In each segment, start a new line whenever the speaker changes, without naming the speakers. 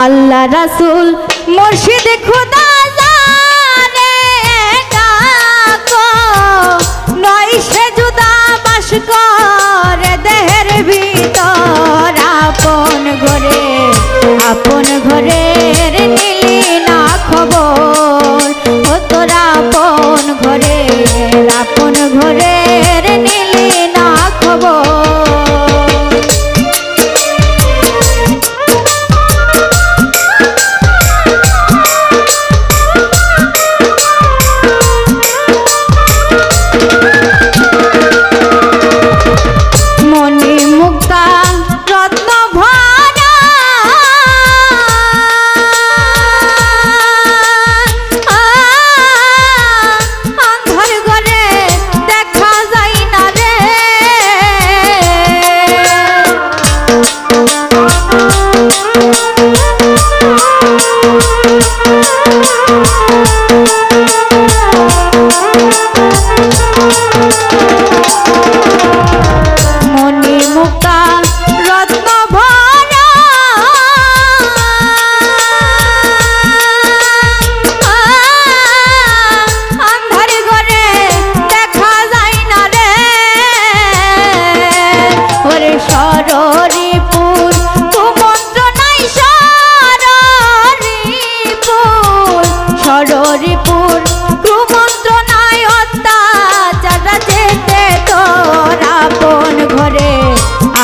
আল্লাহ রাসূল মুর্শিদ খুদা জানে ডাকো নয় সে জুদা বাস করে দেহের ভিতর আপন ঘরের নিলি না খবর ও তোরা আপন ঘরের নিলি না খবর।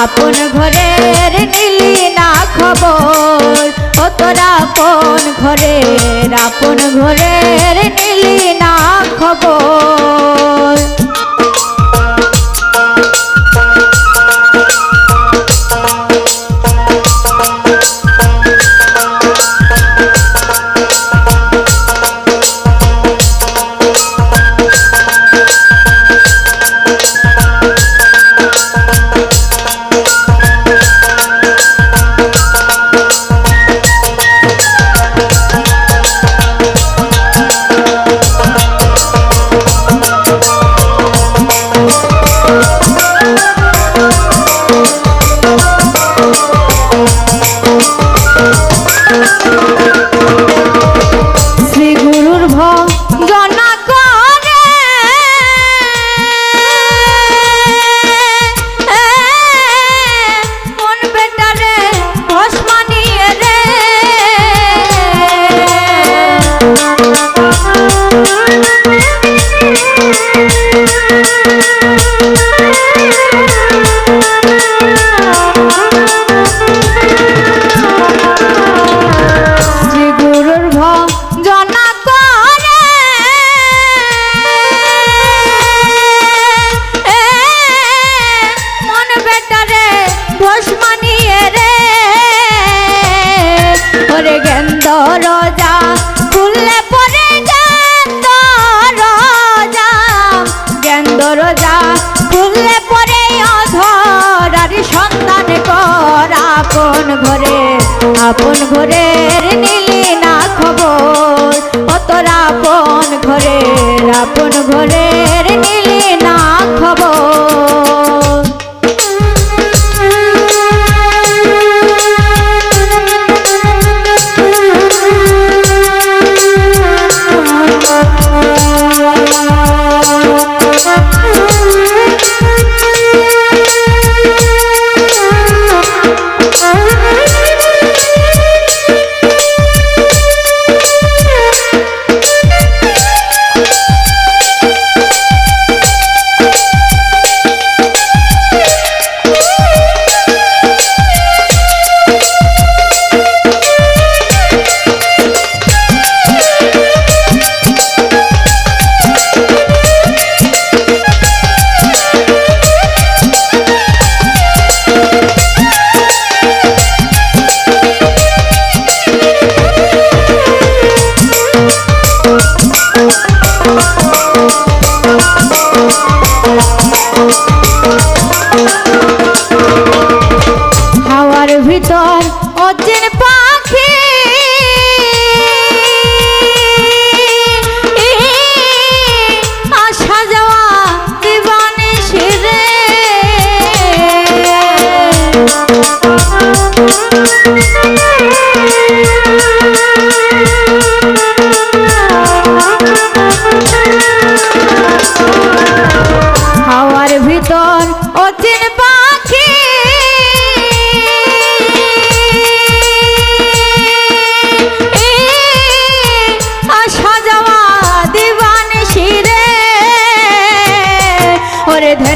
আপন ঘরের নিলি না খবর ও তোরা আপন ঘরের নিলি না খবর। আপন ঘরের নিলি না খবর ও তোরা আপন ঘরের নিলি না খবর।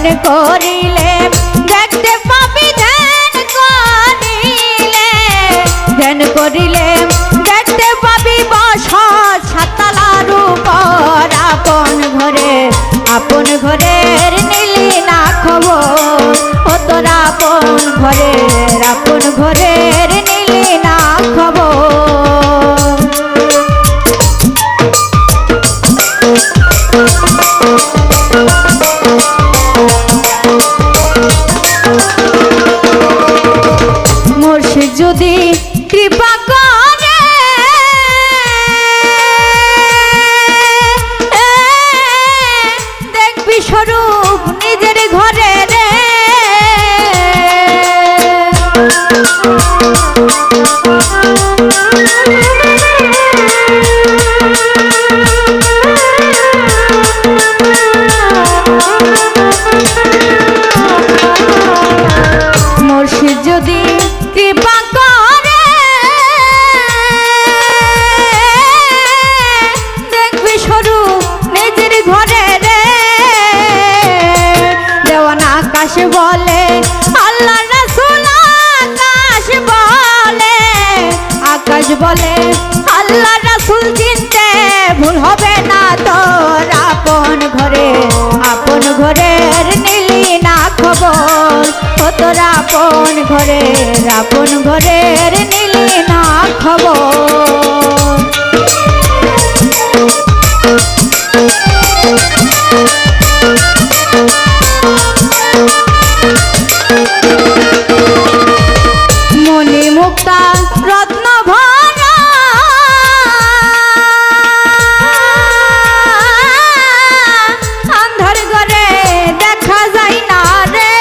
ধ্যান করিলে দেখতে পাবি, ধ্যান করিলে, ধ্যান করিলে দেখতে পাবি বসত সাততলার উপর। আপন ঘরে, আপন ঘরের নিলি না খবর, ও তোর আপন ঘরের, আপন ঘরের নিলি না খবর। মুর্শিদ যদি কৃপা করে দেখবি স্বরূপ নিজের ঘরে রে। মুর্শিদ যদি কৃপা করে দেখবি স্বরূপ নিজের ঘরে রে। দেওয়ান আকাশ বলে আল্লাহ রাসূল, আকাশ বলে, আকাশ বলে আল্লাহ রাসূল চিনতে ভুল হবে না তোর। আপন ঘরে, আপন ঘরের নিলি না খবর, ও তোর আপন ঘরের, আপন ঘরের নিলি না খবর। মণি মুক্তা রত্ন ভরা আন্ধার ঘরে দেখা যায় না রে।